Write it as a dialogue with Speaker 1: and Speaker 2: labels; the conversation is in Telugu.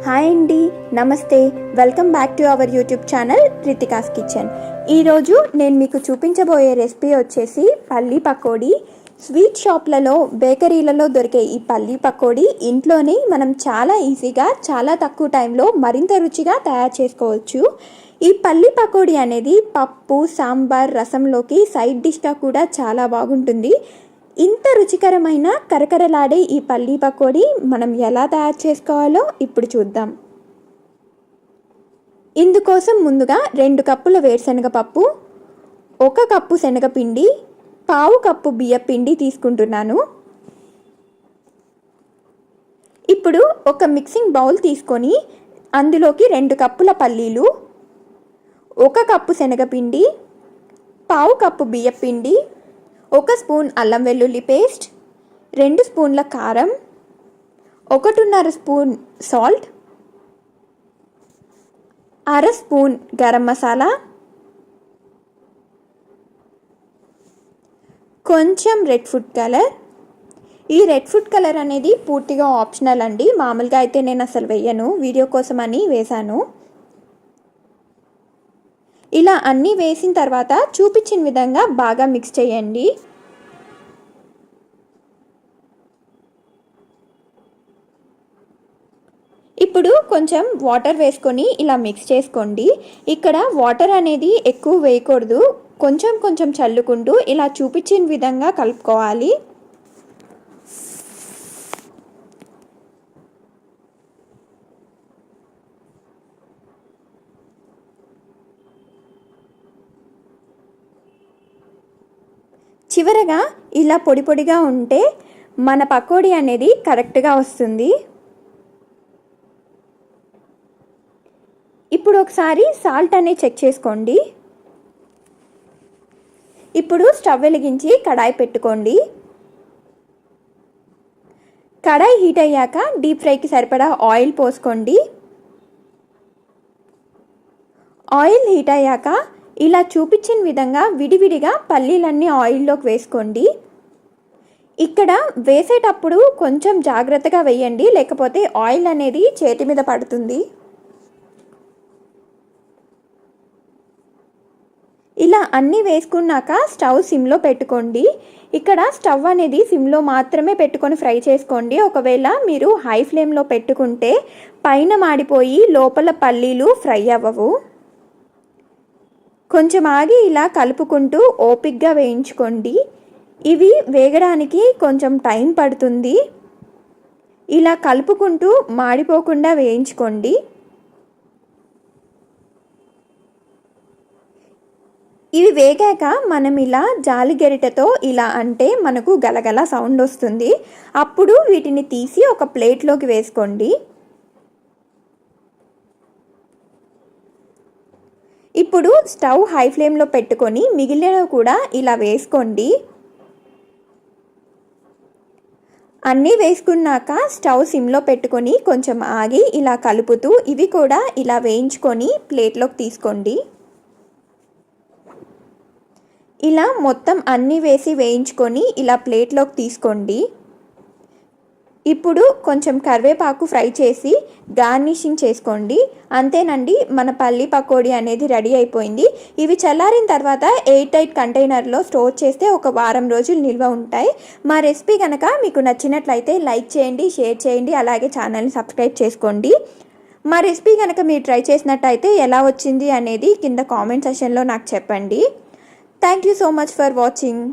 Speaker 1: హాయ్ అండి, నమస్తే. Welcome back to our YouTube channel Ritika's kitchen. ఈరోజు నేను మీకు చూపించబోయే రెసిపీ వచ్చేసి పల్లీ పకోడీ. స్వీట్ షాప్లలో, బేకరీలలో దొరికే ఈ పల్లీ పకోడీ ఇంట్లోనే మనం చాలా ఈజీగా, చాలా తక్కువ టైంలో మరింత రుచిగా తయారు చేసుకోవచ్చు. ఈ పల్లీ పకోడీ అనేది పప్పు, సాంబార్, రసంలోకి సైడ్ డిష్గా కూడా చాలా బాగుంటుంది. ఇంత రుచికరమైన కరకరలాడే ఈ పల్లీ పకోడీ మనం ఎలా తయారు చేసుకోవాలో ఇప్పుడు చూద్దాం. ఇందుకోసం ముందుగా 2 కప్పుల వేరుశనగ పప్పు, 1 కప్పు శనగపిండి, 1/2 కప్పు బియ్యపిండి తీసుకుంటున్నాను. ఇప్పుడు ఒక మిక్సింగ్ బౌల్ తీసుకొని అందులోకి 2 కప్పుల పల్లీలు, 1 కప్పు శనగపిండి, 1/2 కప్పు బియ్యపిండి, 1 స్పూన్ అల్లం వెల్లుల్లి పేస్ట్, 2 స్పూన్ల కారం, 1.5 spoon salt, 1/2 spoon garam masala, కొంచెం రెడ్ ఫుడ్ కలర్. ఈ రెడ్ ఫుడ్ కలర్ అనేది పూర్తిగా ఆప్షనల్ అండి. మామూలుగా అయితే నేను అసలు వేయను, వీడియో కోసం అని వేశాను. ఇలా అన్నీ వేసిన తర్వాత చూపించిన విధంగా బాగా మిక్స్ చేయండి. ఇప్పుడు కొంచెం వాటర్ వేసుకొని ఇలా మిక్స్ చేసుకోండి. ఇక్కడ వాటర్ అనేది ఎక్కువ వేయకూడదు, కొంచెం కొంచెం చల్లుకుంటూ ఇలా చూపించిన విధంగా కలుపుకోవాలి. చివరగా ఇలా పొడి పొడిగా ఉంటే మన పకోడీ అనేది కరెక్ట్గా వస్తుంది. ఇప్పుడు ఒకసారి సాల్ట్ అనేది చెక్ చేసుకోండి. ఇప్పుడు స్టవ్ వెలిగించి కడాయి పెట్టుకోండి. కడాయి హీట్ అయ్యాక డీప్ ఫ్రైకి సరిపడా ఆయిల్ పోసుకోండి. ఆయిల్ హీట్ అయ్యాక ఇలా చూపించిన విధంగా విడివిడిగా పల్లీలన్నీ ఆయిల్లోకి వేసుకోండి. ఇక్కడ వేసేటప్పుడు కొంచెం జాగ్రత్తగా వేయండి, లేకపోతే ఆయిల్ అనేది చేతి మీద పడుతుంది. ఇలా అన్నీ వేసుకున్నాక స్టవ్ సిమ్లో పెట్టుకోండి. ఇక్కడ స్టవ్ అనేది సిమ్లో మాత్రమే పెట్టుకొని ఫ్రై చేసుకోండి. ఒకవేళ మీరు హై ఫ్లేమ్లో పెట్టుకుంటే పైన మాడిపోయి లోపల పల్లీలు ఫ్రై అవ్వవు. కొంచెం ఆగి ఇలా కలుపుకుంటూ ఓపిక్గా వేయించుకోండి. ఇవి వేగడానికి కొంచెం టైం పడుతుంది. ఇలా కలుపుకుంటూ మాడిపోకుండా వేయించుకోండి. ఇవి వేగాక మనం ఇలా జాలి గరిటెతో ఇలా అంటే మనకు గలగల సౌండ్ వస్తుంది. అప్పుడు వీటిని తీసి ఒక ప్లేట్లోకి వేసుకోండి. ఇప్పుడు స్టవ్ హై ఫ్లేమ్లో పెట్టుకొని మిగిలినవి కూడా ఇలా వేసుకోండి. అన్నీ వేసుకున్నాక స్టవ్ సిమ్లో పెట్టుకొని కొంచెం ఆగి ఇలా కలుపుతూ ఇవి కూడా ఇలా వేయించుకొని ప్లేట్లోకి తీసుకోండి. ఇలా మొత్తం అన్నీ వేసి వేయించుకొని ఇలా ప్లేట్లోకి తీసుకోండి. ఇప్పుడు కొంచెం కరివేపాకు ఫ్రై చేసి గార్నిషింగ్ చేసుకోండి. అంతేనండి, మన పల్లీ పకోడీ అనేది రెడీ అయిపోయింది. ఇవి చల్లారిన తర్వాత ఎయిర్ టైట్ కంటైనర్లో స్టోర్ చేస్తే ఒక వారం రోజులు నిల్వ ఉంటాయి. మా రెసిపీ కనుక మీకు నచ్చినట్లయితే లైక్ చేయండి, షేర్ చేయండి, అలాగే ఛానల్ని సబ్స్క్రైబ్ చేసుకోండి. మా రెసిపీ కనుక మీరు ట్రై చేసినట్టయితే ఎలా వచ్చింది అనేది కింద కామెంట్ సెక్షన్లో నాకు చెప్పండి. Thank you so much for watching.